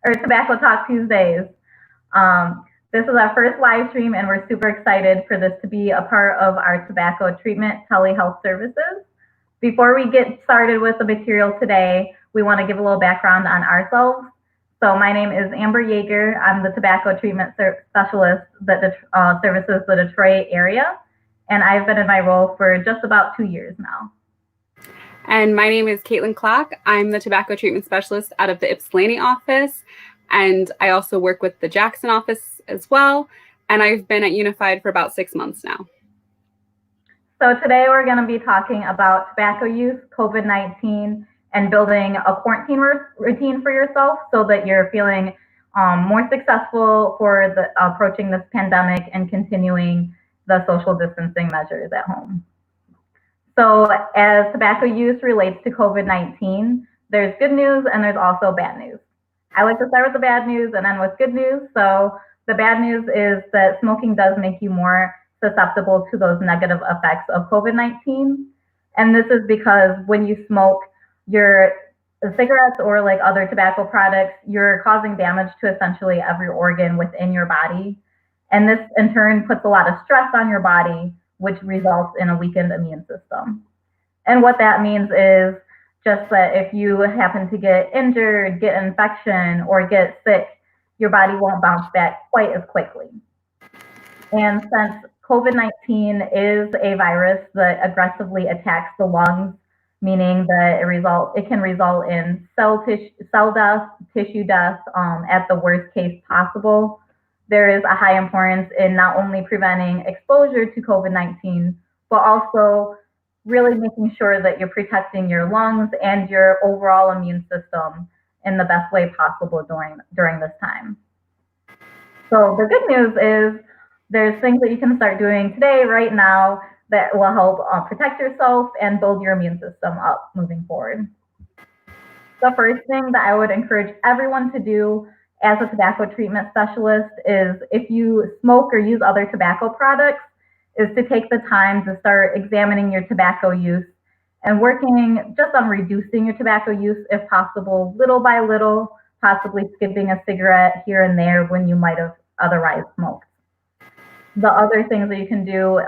or Tobacco Talk Tuesdays. This is our first live stream, and we're super excited for this to be a part of our tobacco treatment telehealth services. Before we get started with the material today, we want to give a little background on ourselves. So my name is Amber Yeager. I'm the tobacco treatment specialist that services the Detroit area, and I've been in my role for just about 2 years now. And my name is Caitlin Klock. I'm the tobacco treatment specialist out of the Ypsilanti office, and I also work with the Jackson office as well. And I've been at Unified for about 6 months now. So today we're going to be talking about tobacco use, COVID-19, and building a quarantine routine for yourself so that you're feeling more successful for approaching this pandemic and continuing the social distancing measures at home. So as tobacco use relates to COVID-19, there's good news and there's also bad news. I like to start with the bad news and then with good news. So the bad news is that smoking does make you more susceptible to those negative effects of COVID-19. And this is because when you smoke your cigarettes or like other tobacco products, you're causing damage to essentially every organ within your body. And this in turn puts a lot of stress on your body, which results in a weakened immune system. And what that means is just that if you happen to get injured, get an infection, or get sick, your body won't bounce back quite as quickly. And since COVID-19 is a virus that aggressively attacks the lungs, meaning that it can result in cell death, tissue death at the worst case possible. There is a high importance in not only preventing exposure to COVID-19, but also really making sure that you're protecting your lungs and your overall immune system in the best way possible during this time. So the good news is there's things that you can start doing today, right now, that will help protect yourself and build your immune system up moving forward. The first thing that I would encourage everyone to do as a tobacco treatment specialist is if you smoke or use other tobacco products, is to take the time to start examining your tobacco use and working just on reducing your tobacco use if possible, little by little, possibly skipping a cigarette here and there when you might have otherwise smoked. The other things that you can do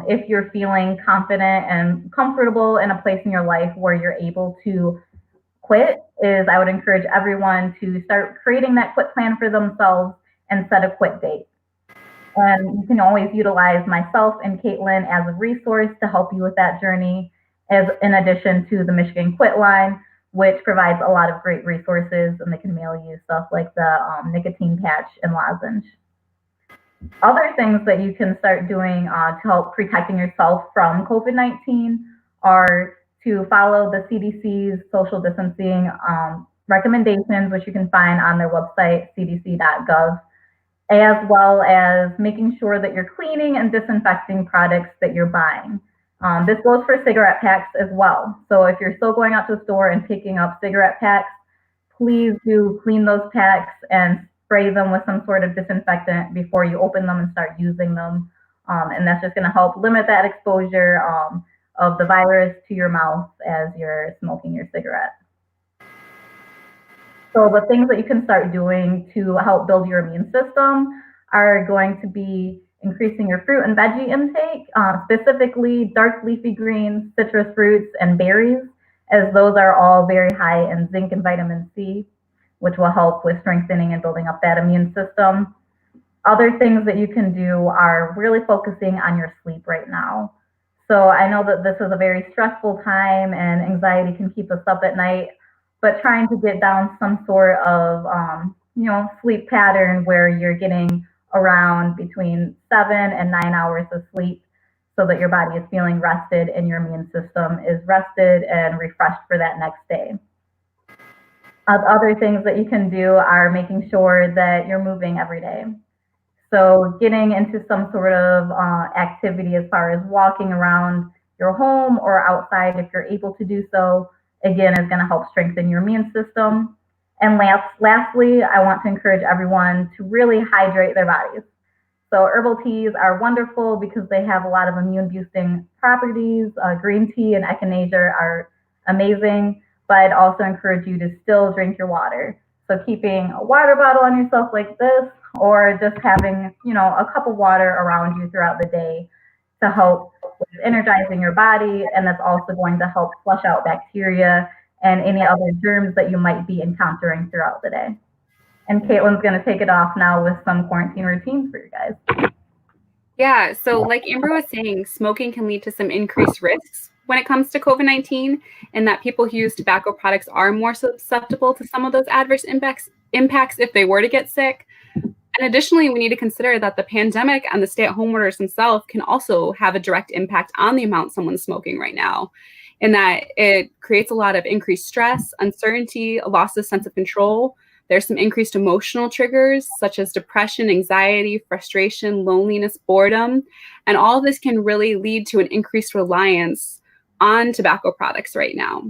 if you're feeling confident and comfortable in a place in your life where you're able to quit is I would encourage everyone to start creating that quit plan for themselves and set a quit date. And you can always utilize myself and Caitlin as a resource to help you with that journey, as in addition to the Michigan Quitline, which provides a lot of great resources, and they can mail you stuff like the nicotine patch and lozenge. Other things that you can start doing to help protecting yourself from COVID-19 are to follow the CDC's social distancing recommendations, which you can find on their website, CDC.gov, as well as making sure that you're cleaning and disinfecting products that you're buying. This goes for cigarette packs as well. So if you're still going out to the store and picking up cigarette packs, please do clean those packs and spray them with some sort of disinfectant before you open them and start using them. And that's just going to help limit that exposure of the virus to your mouth as you're smoking your cigarette. So the things that you can start doing to help build your immune system are going to be increasing your fruit and veggie intake, specifically dark leafy greens, citrus fruits, and berries, as those are all very high in zinc and vitamin C, which will help with strengthening and building up that immune system. Other things that you can do are really focusing on your sleep right now. So I know that this is a very stressful time and anxiety can keep us up at night, but trying to get down some sort of sleep pattern where you're getting around between 7 and 9 hours of sleep so that your body is feeling rested and your immune system is rested and refreshed for that next day. Other things that you can do are making sure that you're moving every day. So getting into some sort of activity as far as walking around your home or outside if you're able to do so, again, is going to help strengthen your immune system. And lastly, I want to encourage everyone to really hydrate their bodies. So herbal teas are wonderful because they have a lot of immune boosting properties. Green tea and echinacea are amazing, but I'd also encourage you to still drink your water. So keeping a water bottle on yourself like this, or just having, a cup of water around you throughout the day to help with energizing your body. And that's also going to help flush out bacteria and any other germs that you might be encountering throughout the day. And Caitlin's going to take it off now with some quarantine routines for you guys. Yeah, so like Amber was saying, smoking can lead to some increased risks when it comes to COVID-19, and that people who use tobacco products are more susceptible to some of those adverse impacts if they were to get sick. And additionally, we need to consider that the pandemic and the stay-at-home orders themselves can also have a direct impact on the amount someone's smoking right now, in that it creates a lot of increased stress, uncertainty, a loss of sense of control. There's some increased emotional triggers such as depression, anxiety, frustration, loneliness, boredom, and all of this can really lead to an increased reliance on tobacco products right now.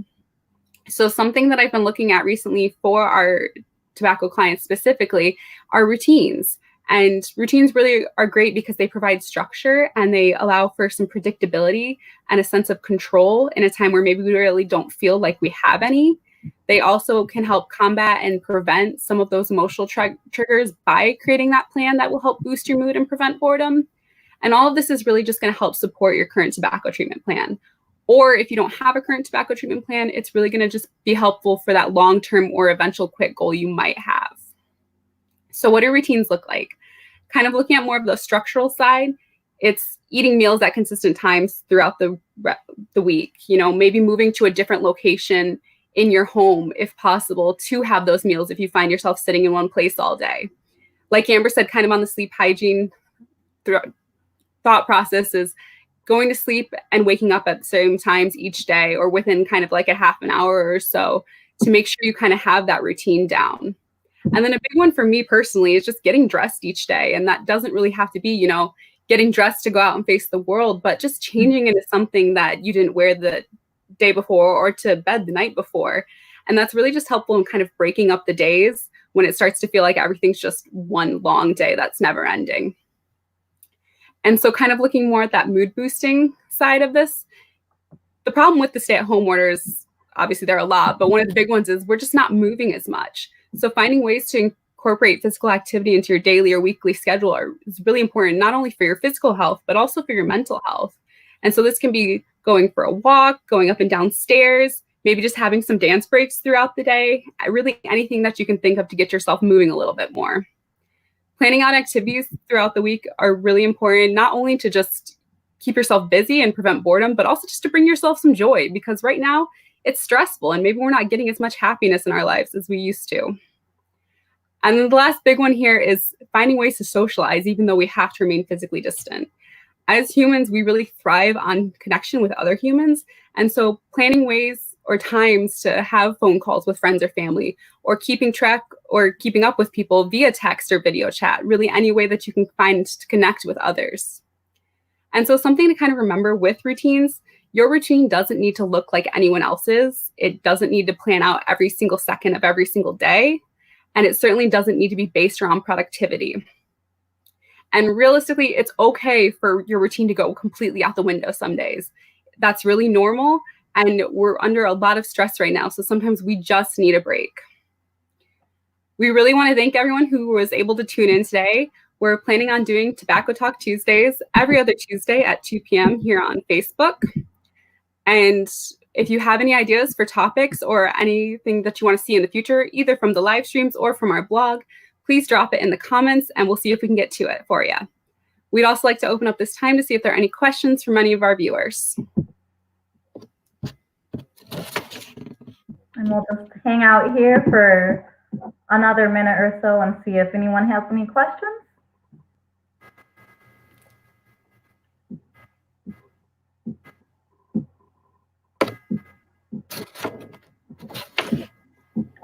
So something that I've been looking at recently for our tobacco clients specifically are routines. And routines really are great because they provide structure and they allow for some predictability and a sense of control in a time where maybe we really don't feel like we have any. They also can help combat and prevent some of those emotional triggers by creating that plan that will help boost your mood and prevent boredom. And all of this is really just going to help support your current tobacco treatment plan. Or if you don't have a current tobacco treatment plan, it's really going to just be helpful for that long-term or eventual quit goal you might have. So what do routines look like? Kind of looking at more of the structural side, it's eating meals at consistent times throughout the week, maybe moving to a different location in your home, if possible, to have those meals if you find yourself sitting in one place all day. Like Amber said, kind of on the sleep hygiene thought process is going to sleep and waking up at the same times each day or within kind of like a half an hour or so to make sure you kind of have that routine down. And then a big one for me personally is just getting dressed each day. And that doesn't really have to be, getting dressed to go out and face the world, but just changing into something that you didn't wear the day before or to bed the night before. And that's really just helpful in kind of breaking up the days when it starts to feel like everything's just one long day that's never ending. And so kind of looking more at that mood boosting side of this, the problem with the stay-at-home orders, obviously there are a lot, but one of the big ones is we're just not moving as much. So finding ways to incorporate physical activity into your daily or weekly schedule is really important, not only for your physical health, but also for your mental health. And so this can be going for a walk, going up and down stairs, maybe just having some dance breaks throughout the day, really anything that you can think of to get yourself moving a little bit more. Planning out activities throughout the week are really important, not only to just keep yourself busy and prevent boredom, but also just to bring yourself some joy, because right now it's stressful and maybe we're not getting as much happiness in our lives as we used to. And then the last big one here is finding ways to socialize, even though we have to remain physically distant. As humans, we really thrive on connection with other humans. And so planning ways or times to have phone calls with friends or family, or keeping track or keeping up with people via text or video chat, really any way that you can find to connect with others. And so something to kind of remember with routines, your routine doesn't need to look like anyone else's. It doesn't need to plan out every single second of every single day. And it certainly doesn't need to be based around productivity. And realistically, it's okay for your routine to go completely out the window some days. That's really normal. And we're under a lot of stress right now. So sometimes we just need a break. We really want to thank everyone who was able to tune in today. We're planning on doing Tobacco Talk Tuesdays every other Tuesday at 2 p.m. here on Facebook. And if you have any ideas for topics or anything that you want to see in the future, either from the live streams or from our blog, please drop it in the comments and we'll see if we can get to it for you. We'd also like to open up this time to see if there are any questions from any of our viewers. And we'll just hang out here for another minute or so and see if anyone has any questions.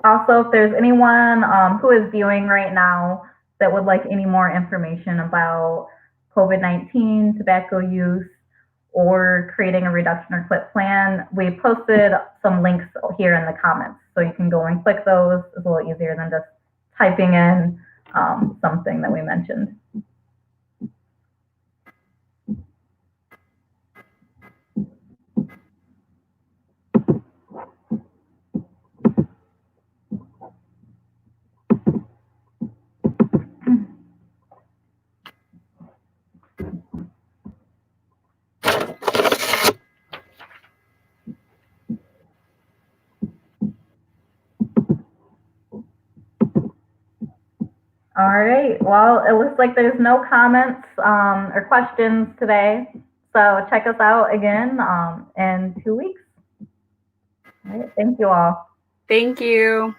Also, if there's anyone who is viewing right now that would like any more information about COVID-19, tobacco use, or creating a reduction or quit plan, we posted some links here in the comments. So you can go and click those. It's a little easier than just typing in something that we mentioned. All right. Well, it looks like there's no comments or questions today. So check us out again in 2 weeks. All right. Thank you all. Thank you.